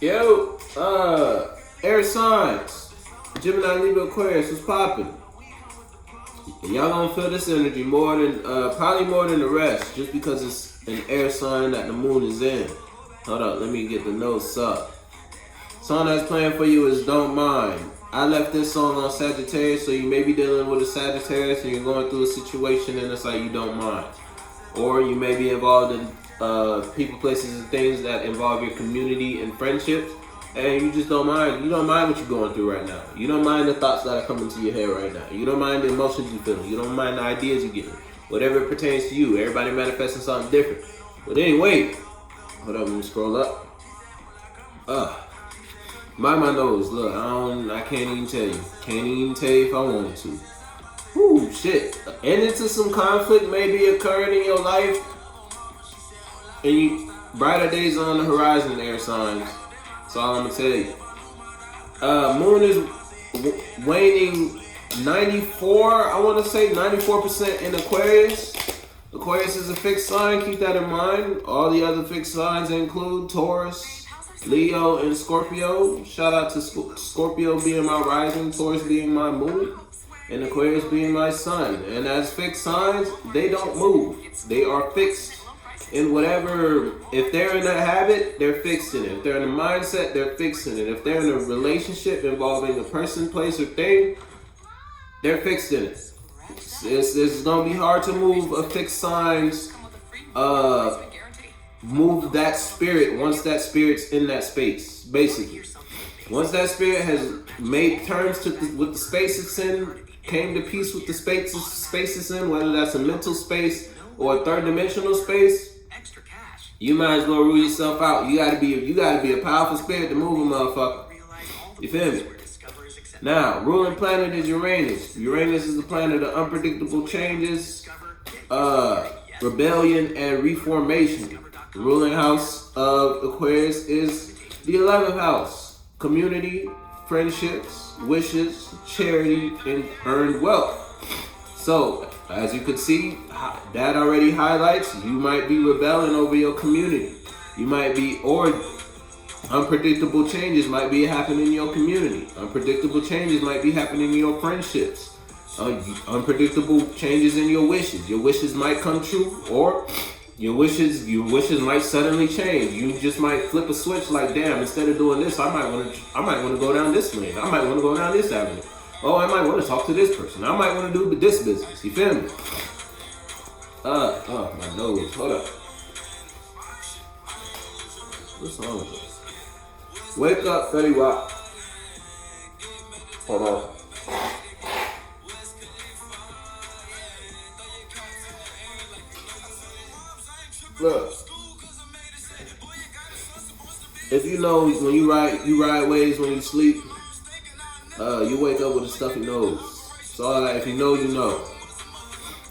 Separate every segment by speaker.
Speaker 1: Yo, air signs, Gemini, Libra, Aquarius, what's poppin'? Y'all gonna feel this energy more than, probably more than the rest, just because it's an air sign that the moon is in. Hold up, let me get the notes up. Song that's playing for you is Don't Mind. I left this song on Sagittarius, so you may be dealing with a Sagittarius and you're going through a situation and it's like you don't mind. Or you may be involved in people, places, and things that involve your community and friendships, and you just don't mind. You don't mind what you're going through right now. You don't mind the thoughts that are coming to your head right now. You don't mind the emotions you're feeling. You don't mind the ideas you're getting. Whatever it pertains to you. Everybody manifesting something different. But anyway, hold up, let me scroll up. Mind my nose. Look, I can't even tell you. Can't even tell you if I wanted to. Whoo, shit. And into some conflict may be occurring in your life. And brighter days are on the horizon, air signs. That's all I'm gonna tell you. Moon is waning 94, I want to say 94% in Aquarius. Aquarius is a fixed sign, keep that in mind. All the other fixed signs include Taurus, Leo, and Scorpio. Shout out to Scorpio being my rising, Taurus being my moon, and Aquarius being my sun. And as fixed signs, they don't move. They are fixed in whatever. If they're in a habit, they're fixed in it. If they're in a mindset, they're fixed in it. If they're in a relationship involving a person, place, or thing, they're fixed in it. It's gonna be hard to move a fixed signs, move that spirit once that spirit's in that space. Basically, once that spirit has made terms with the space it's in, came to peace with the space it's in, whether that's a mental space or a third dimensional space, you might as well rule yourself out. You gotta be a powerful spirit to move a motherfucker. You feel me? Now, ruling planet is Uranus. Uranus is the planet of unpredictable changes, rebellion, and reformation. The ruling house of Aquarius is the 11th house. Community, friendships, wishes, charity, and earned wealth. So, as you can see, that already highlights you might be rebelling over your community. You might be, or unpredictable changes might be happening in your community. Unpredictable changes might be happening in your friendships. Unpredictable changes in your wishes. Your wishes might come true, or your wishes might suddenly change. You just might flip a switch like, damn, instead of doing this, I might want to go down this lane. I might want to go down this avenue. Oh, I might want to talk to this person. I might want to do this business. You feel me? My nose. Hold up. What's wrong with this? Wake up, Fetty Wap. Hold on. Look. If you know when you ride waves when you sleep, you wake up with a stuffy nose. So if you know, you know.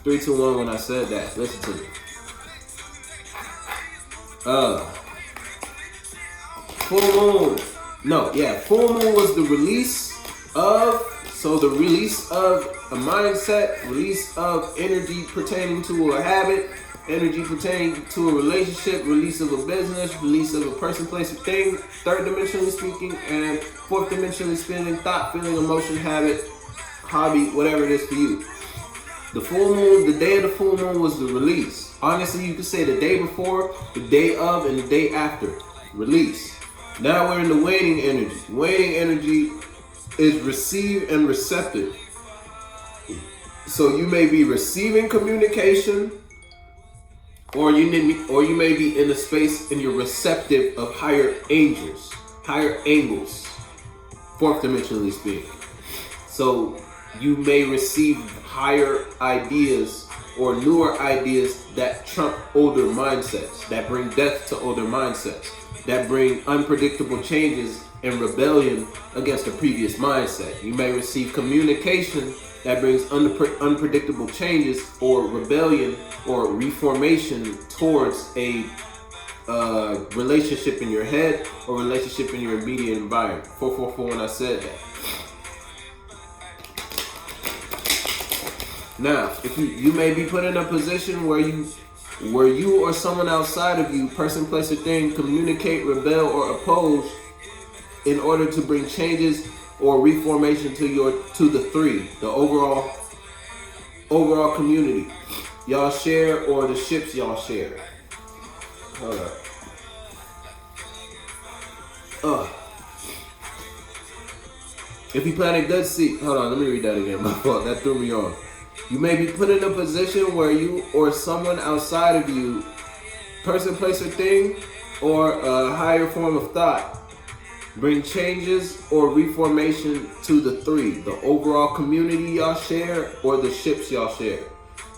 Speaker 1: 3, 2, 1 when I said that. Listen to me. Full moon. Full moon was the release of a mindset, release of energy pertaining to a habit, energy pertaining to a relationship, release of a business, release of a person, place, or thing, third dimensionally speaking, and fourth dimensionally speaking, thought, feeling, emotion, habit, hobby, whatever it is for you. The full moon, the day of the full moon was the release. Honestly, you could say the day before, the day of, and the day after. Release. Now we're in the waning energy. Waning energy is receive and receptive. So you may be receiving communication, or you may be in a space and you're receptive of higher angels, higher angles, fourth dimensionally speaking. So you may receive higher ideas or newer ideas that trump older mindsets, that bring death to older mindsets, that bring unpredictable changes and rebellion against a previous mindset. You may receive communication that brings unpredictable changes or rebellion or reformation towards a relationship in your head or relationship in your immediate environment. 444 when I said that. Now, if you may be put in a position where you or someone outside of you, person, place, or thing, communicate, rebel, or oppose in order to bring changes or reformation to the 3, the overall community y'all share, or the ships y'all share. Hold up. If you plant a good seed, hold on, let me read that again. My fault, that threw me off. You may be put in a position where you or someone outside of you, person, place, or thing, or a higher form of thought, bring changes or reformation to the 3, the overall community y'all share, or the ships y'all share.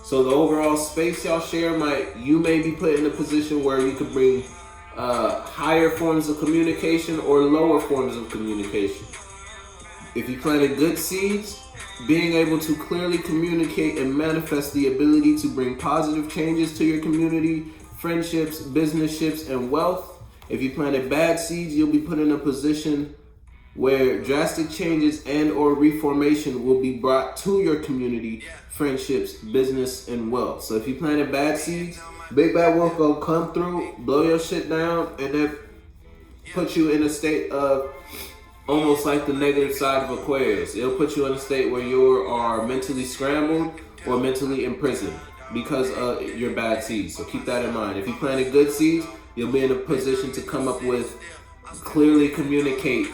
Speaker 1: So the overall space y'all share, you may be put in a position where you could bring higher forms of communication or lower forms of communication. If you planted good seeds, being able to clearly communicate and manifest the ability to bring positive changes to your community, friendships, business-ships, and wealth. If you planted bad seeds, you'll be put in a position where drastic changes and or reformation will be brought to your community, friendships, business, and wealth. So if you planted bad seeds, big bad wolf gonna come through, blow your shit down, and then put you in a state of almost like the negative side of Aquarius. It'll put you in a state where you are mentally scrambled or mentally imprisoned because of your bad seeds. So keep that in mind. If you planted good seeds, you'll be in a position to come up with, clearly communicate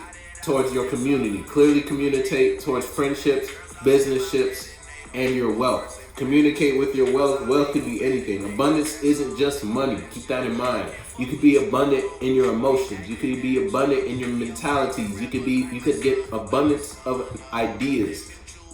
Speaker 1: towards your community, clearly communicate towards friendships, business ships, and your wealth. Communicate with your wealth. Wealth could be anything. Abundance isn't just money. Keep that in mind. You could be abundant in your emotions. You could be abundant in your mentalities. You could get abundance of ideas.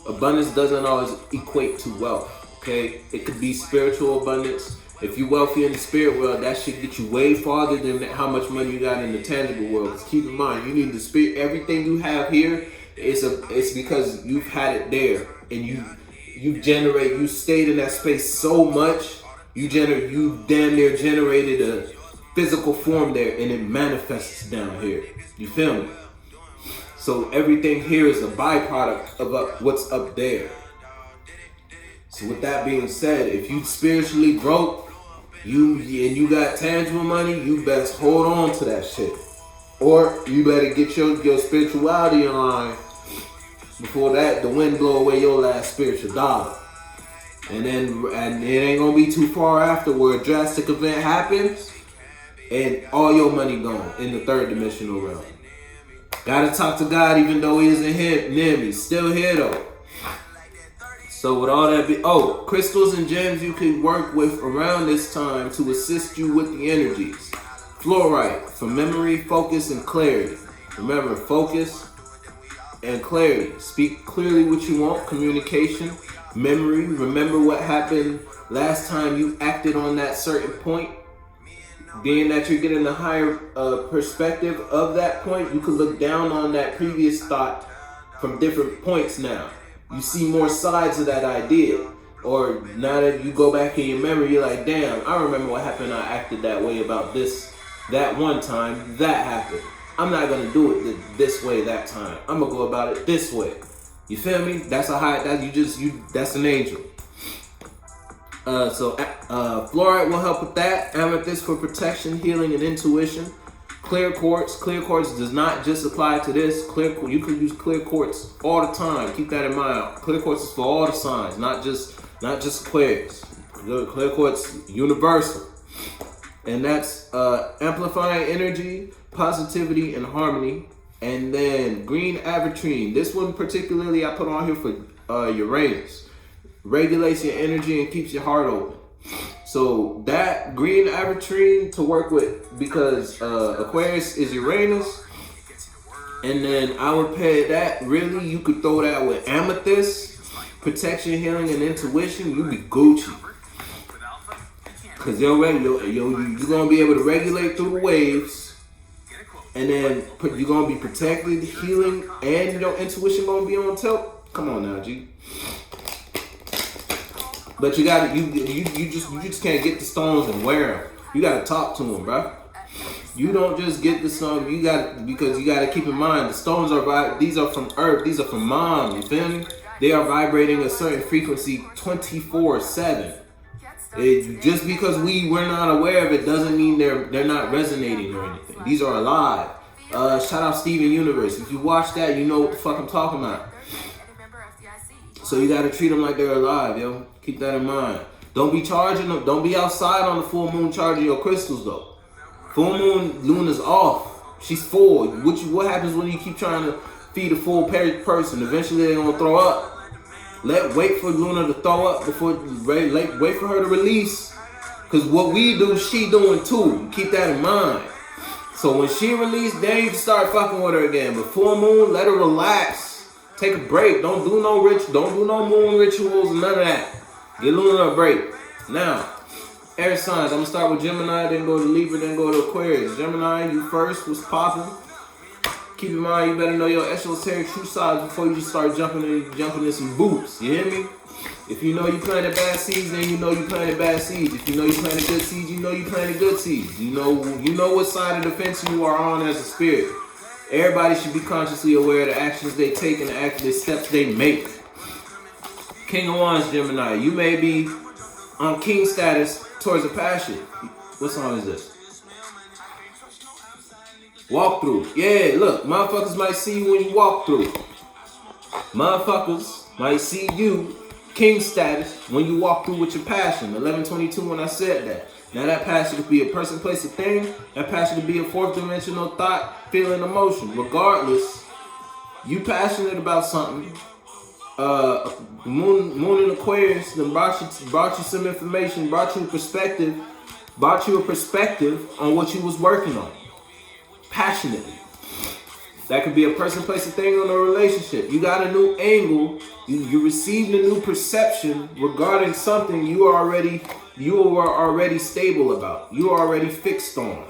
Speaker 1: Abundance doesn't always equate to wealth. Okay? It could be spiritual abundance. If you're wealthy in the spirit world, that should get you way farther than how much money you got in the tangible world. Because keep in mind, you need the spirit. Everything you have here, it's because you've had it there, and you stayed in that space so much. You damn near generated a physical form there, and it manifests down here. You feel me? So everything here is a byproduct of what's up there. So with that being said, if you spiritually broke, you got tangible money, you best hold on to that shit. Or you better get your spirituality in line before that the wind blow away your last spiritual dollar. And it ain't gonna be too far after where a drastic event happens and all your money gone in the 3rd dimensional realm. Gotta talk to God even though he isn't here near me. Still here though. So with all that, crystals and gems you can work with around this time to assist you with the energies. Fluorite for memory, focus, and clarity. Remember, focus and clarity. Speak clearly what you want. Communication, memory. Remember what happened last time you acted on that certain point. Being that you're getting a higher perspective of that point, you can look down on that previous thought from different points now. You see more sides of that idea. Or now that you go back in your memory, you're like, damn, I remember what happened. I acted that way about this, that one time, that happened. I'm not going to do it this way that time. I'm going to go about it this way. You feel me? That's that's an angel. Fluorite will help with that. Amethyst for protection, healing, and intuition. Clear quartz. Clear quartz does not just apply to this. You can use clear quartz all the time. Keep that in mind. Clear quartz is for all the signs, not just Aquarius. Clear quartz universal, and that's amplifying energy, positivity, and harmony. And then green aventurine. This one particularly I put on here for Uranus. Regulates your energy and keeps your heart open. So that green aventurine to work with, because Aquarius is Uranus. And then I would pair that, really, you could throw that with amethyst, protection, healing, and intuition. You be Gucci. Because you're going to be able to regulate through the waves. And then you're going to be protected, healing, and your intuition going to be on tilt. Come on now, G. But you just can't get the stones and wear them. You gotta talk to them, bro. You don't just get the stone. Because you gotta keep in mind the stones these are from Earth. These are from Mom. You feel me? They are vibrating a certain frequency 24/7. Just because we're not aware of it doesn't mean they're not resonating or anything. These are alive. Shout out Steven Universe. If you watch that, you know what the fuck I'm talking about. So you gotta treat them like they're alive, yo. Keep that in mind. Don't be charging them. Don't be outside on the full moon charging your crystals, though. Full moon, Luna's off. She's full. What happens when you keep trying to feed a full person? Eventually they're gonna throw up. Wait for Luna to throw up before wait for her to release. Cause what we do, she doing too. Keep that in mind. So when she released, then you can start fucking with her again. But full moon, let her relax. Take a break. Don't do no moon rituals and none of that. Get Luna a break. Now, air signs. I'm gonna start with Gemini, then go to Libra, then go to Aquarius. Gemini, you first was popping. Keep in mind, you better know your esoteric true sides before you just start jumping in some boots. You hear me? If you know you planted bad seeds, then you know you planted bad seeds. If you know you planted good seeds, you know you planted good seeds. You know what side of the fence you are on as a spirit. Everybody should be consciously aware of the actions they take and the steps they make. King of Wands, Gemini, you may be on king status towards a passion. What song is this? Walk through. Yeah, look, motherfuckers might see you when you walk through. Motherfuckers might see you king status when you walk through with your passion. 11:22 when I said that. Now that passion could be a person, place, a thing. That passion could be a fourth dimensional thought, feeling, emotion. Regardless, you passionate about something. Moon in Aquarius then brought you some information, brought you a perspective on what you was working on. Passionately. That could be a person, place, a thing, on a relationship. You got a new angle. You received a new perception regarding something you were already stable about. You were already fixed on.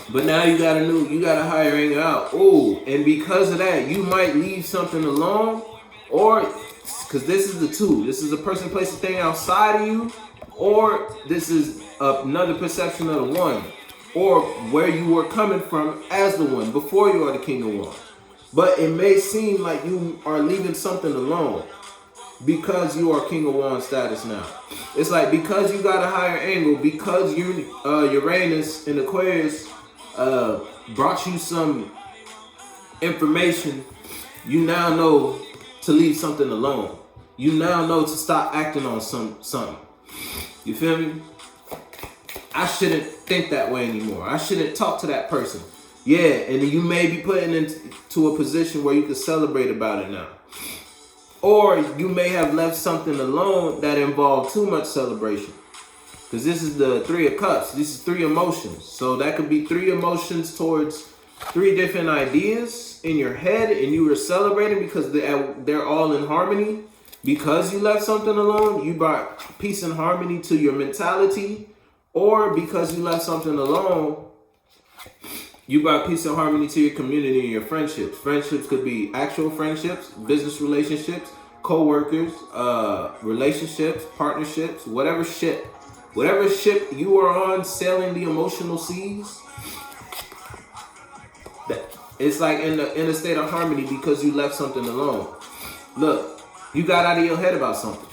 Speaker 1: But now you got a higher angle out. Oh, and because of that, you might leave something alone, or because this is the two. This is a person, place, a thing outside of you, or this is another perception of the one. Or where you were coming from as the one before you are the king of wands. But it may seem like you are leaving something alone because you are king of wands status now. It's like because you got a higher angle, because Uranus in Aquarius brought you some information, you now know to leave something alone. You now know to stop acting on something. You feel me? I shouldn't think that way anymore. I shouldn't talk to that person. Yeah, and you may be put into a position where you can celebrate about it now. Or you may have left something alone that involved too much celebration. Because this is the 3 of Cups. This is 3 emotions. So that could be 3 emotions towards 3 different ideas in your head, and you were celebrating because they're all in harmony. Because you left something alone, you brought peace and harmony to your mentality. Or because you left something alone, you brought peace and harmony to your community and your friendships. Friendships could be actual friendships, business relationships, co-workers, relationships, partnerships, whatever ship you are on sailing the emotional seas. It's like in a state of harmony because you left something alone. Look, you got out of your head about something.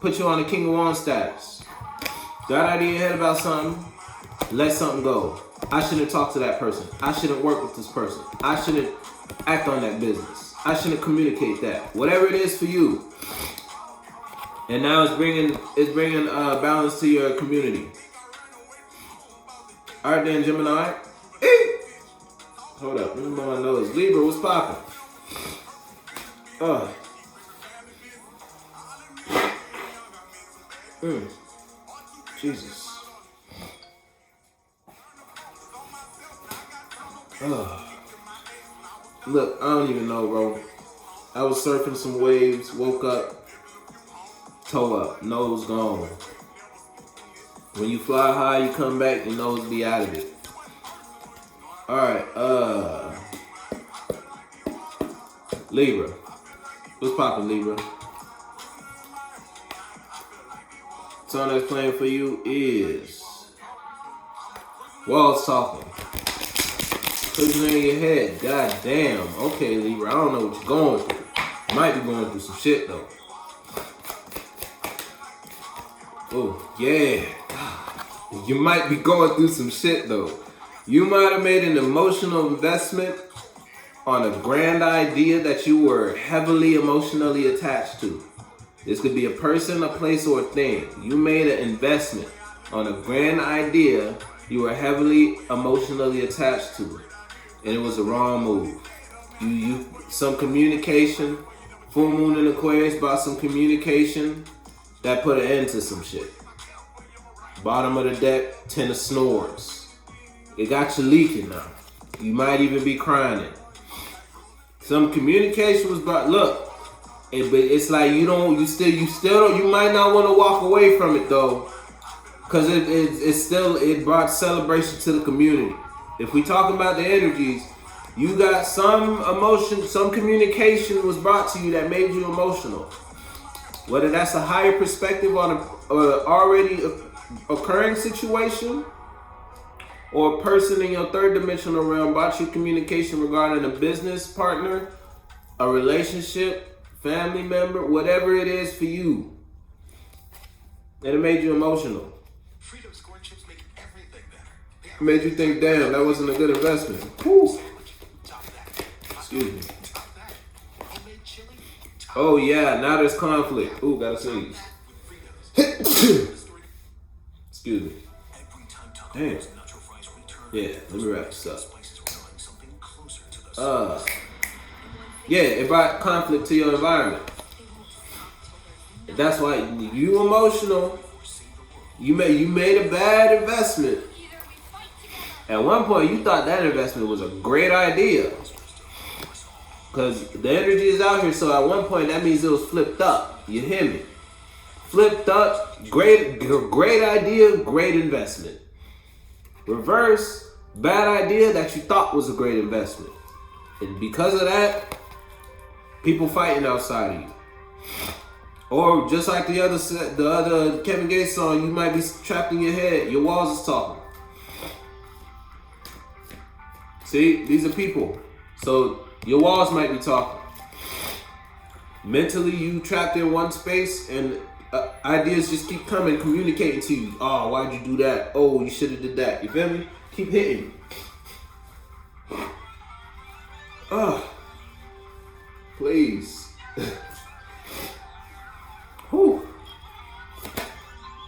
Speaker 1: Put you on a king of wands status. Got out of your head about something, let something go. I shouldn't talk to that person. I shouldn't work with this person. I shouldn't act on that business. I shouldn't communicate that. Whatever it is for you. And now it's bringing balance to your community. All right then, Gemini. Hey! Hold up, let me blow my nose. Libra, what's poppin'? Jesus. Look, I don't even know, bro. I was surfing some waves, woke up, toe up, nose gone. When you fly high, you come back, your nose be out of it. Alright, Libra. What's poppin', Libra? Song that's playing for you is Walls Talking. Put it in your head. God damn. Okay, Libra. I don't know what you're going through. You might be going through some shit though. Oh, yeah. You might be going through some shit though. You might have made an emotional investment on a grand idea that you were heavily emotionally attached to. This could be a person, a place, or a thing. You made an investment on a grand idea you were heavily emotionally attached to, and it was the wrong move. Some communication, full moon in Aquarius brought some communication that put an end to some shit. Bottom of the deck, 10 of swords. It got you leaking now. You might even be crying it. Some communication was brought. Look, but it's like you might not want to walk away from it though, because it brought celebration to the community. If we talk about the energies, you got some emotion, some communication was brought to you that made you emotional. Whether that's a higher perspective on a already occurring situation, or a person in your third dimensional realm brought you communication regarding a business partner, a relationship, family member, whatever it is for you, and it made you emotional. It made you think, damn, that wasn't a good investment. Whew. Excuse me. Oh yeah, now there's conflict. Ooh, gotta sneeze. Excuse me. Damn. Yeah, let me wrap this up. Yeah, it brought conflict to your environment. That's why you emotional. You made a bad investment. At one point, you thought that investment was a great idea. Because the energy is out here, so at one point, that means it was flipped up. You hear me? Flipped up, great idea, great investment. Reverse, bad idea that you thought was a great investment. And because of that, people fighting outside of you. Or just like the other Kevin Gates song, you might be trapped in your head. Your walls is talking. See, these are people. So your walls might be talking. Mentally, you trapped in one space and ideas just keep coming, communicating to you. Oh, why'd you do that? Oh, you should have did that. You feel me? Keep hitting. Oh, please. Whew.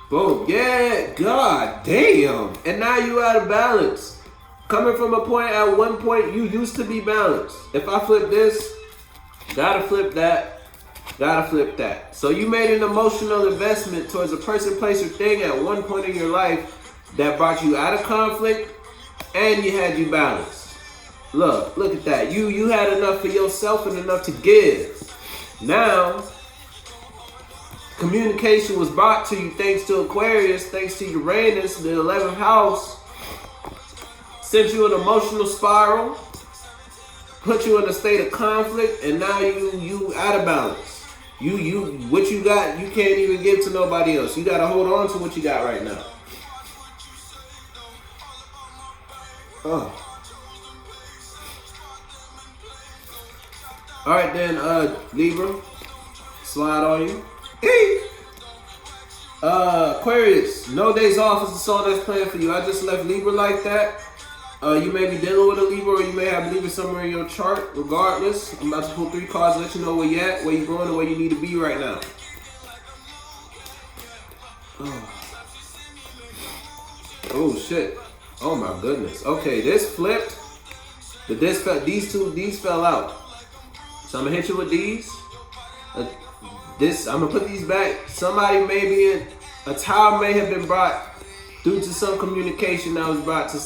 Speaker 1: Boom. Yeah, god damn. And now you out of balance. Coming from a point, at one point, you used to be balanced. If I flip this, gotta flip that, gotta flip that. So you made an emotional investment towards a person, place, or thing at one point in your life that brought you out of conflict and you had you balanced. Look at that. You had enough for yourself and enough to give. Now, communication was brought to you thanks to Aquarius, thanks to Uranus, the 11th house. Sent you an emotional spiral, put you in a state of conflict, and now you out of balance. What you got, you can't even give to nobody else. You gotta hold on to what you got right now. Oh. All right then, Libra, slide on you. Aquarius, no days off is the song that's playing for you. I just left Libra like that. You may be dealing with a Libra, or you may have Libra somewhere in your chart. Regardless, I'm about to pull 3 cards to let you know where you're at, where you're going, and where you need to be right now. Oh shit. Oh my goodness. Okay, this flipped. But these fell out. So I'm gonna hit you with these. I'm gonna put these back. Somebody may be in a towel may have been brought due to some communication that was brought to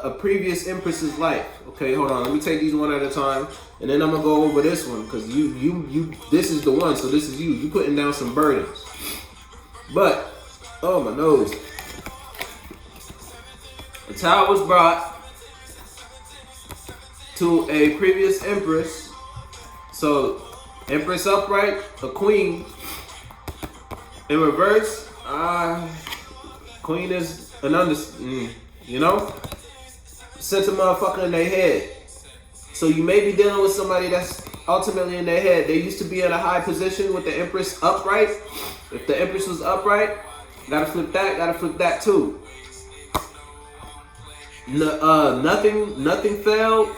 Speaker 1: a previous Empress's life. Okay, hold on. Let me take these one at a time, and then I'm gonna go over this one because you this is the one. So this is you. You putting down some burdens. But oh my nose. A towel was brought to a previous Empress. So Empress upright, a queen. In reverse, queen is an you know? Sent a motherfucker in their head. So you may be dealing with somebody that's ultimately in their head. They used to be at a high position with the Empress upright. If the Empress was upright, gotta flip that too. Nothing fell.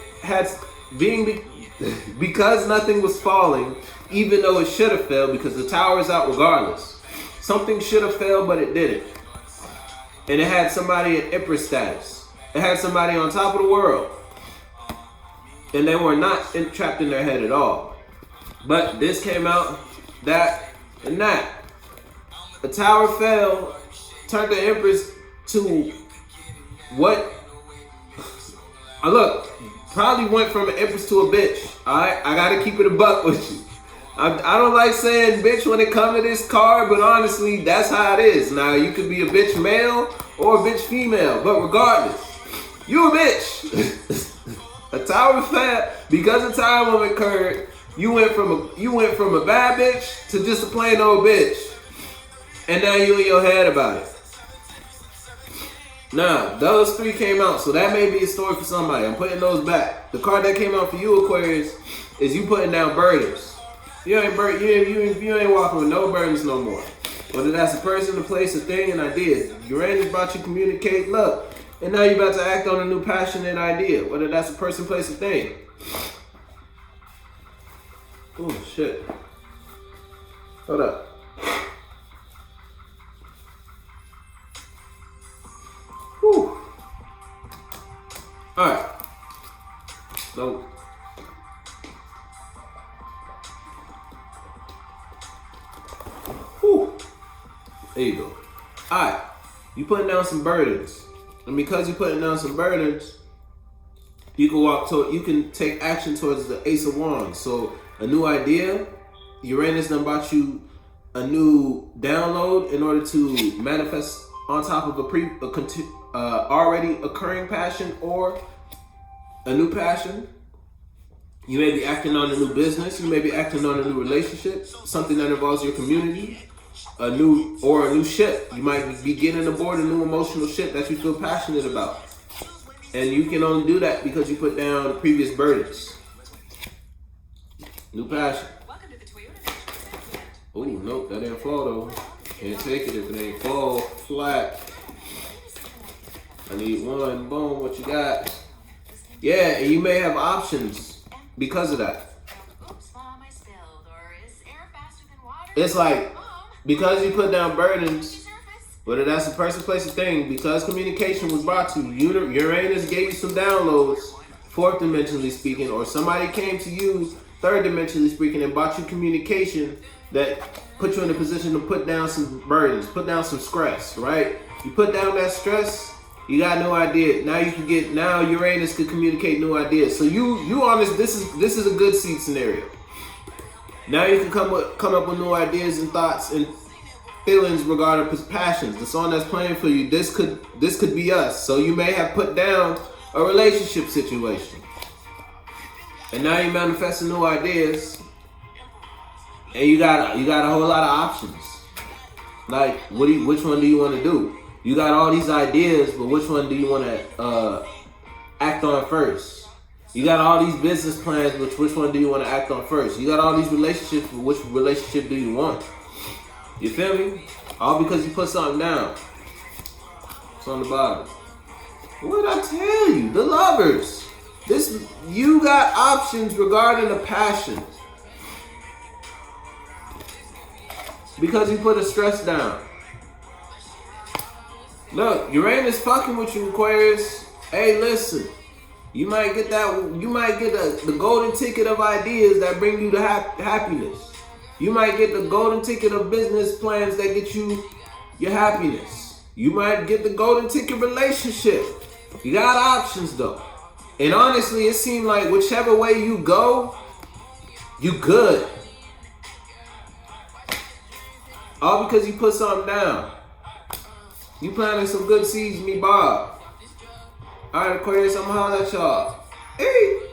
Speaker 1: Because nothing was falling, even though it should have fell, because the tower is out regardless. Something should have fell, but it didn't. And it had somebody in Empress status. It had somebody on top of the world. And they were not trapped in their head at all. But this came out, that, and that. The tower fell, turned the Empress to what? Look, probably went from an Empress to a bitch. Alright, I gotta keep it a buck with you. I don't like saying bitch when it comes to this card, but honestly, that's how it is. Now, you could be a bitch male or a bitch female, but regardless, you a bitch. A tower fell because a time moment occurred. You went from a bad bitch to just a plain old bitch, and now you in your head about it. Now, those three came out, so that may be a story for somebody. I'm putting those back. The card that came out for you, Aquarius, is you putting down burdens. You ain't walking with no burdens no more. Whether that's a person, a place, a thing, an idea. Uranus brought you communicate love, and now you're about to act on a new passionate idea. Whether that's a person, place, a thing. Oh shit! Hold up. Whew. All right. So. Whew. There you go. All right. You putting down some burdens, and because you're putting down some burdens, you can take action towards the Ace of Wands. So a new idea. Uranus done brought you a new download in order to manifest on top of already occurring passion or a new passion. You may be acting on a new business. You may be acting on a new relationship, something that involves your community, a new ship. You might be getting aboard a new emotional ship that you feel passionate about. And you can only do that because you put down the previous burdens. New passion. Oh, nope, that didn't fall though. Can't take it if it ain't fall flat. I need one. Boom, what you got? Yeah, and you may have options because of that. It's like, because you put down burdens, whether that's a person, place, or thing, because communication was brought to you, Uranus gave you some downloads, fourth dimensionally speaking, or somebody came to you, third dimensionally speaking, and brought you communication that put you in a position to put down some burdens, put down some stress, right? You put down that stress, you got no idea. Now Uranus could communicate new ideas. So you on this is a good seed scenario. Now you can come up with new ideas and thoughts and feelings regarding passions. The song that's playing for you, this could be us. So you may have put down a relationship situation, and now you're manifesting new ideas, and you got a whole lot of options. Like, which one do you want to do? You got all these ideas, but which one do you want to act on first? You got all these business plans, but which one do you want to act on first? You got all these relationships, but which relationship do you want? You feel me? All because you put something down. It's on the bottom. What did I tell you? The Lovers. You got options regarding the passion. Because you put a stress down. Look, Uranus fucking with you, Aquarius. Hey, listen. You might get the golden ticket of ideas that bring you to happiness. You might get the golden ticket of business plans that get you your happiness. You might get the golden ticket relationship. You got options though. And honestly, it seems like whichever way you go, you good. All because you put something down. You planting some good seeds, me Bob. Alright, Aquarius, I'm gonna holler at y'all. Hey!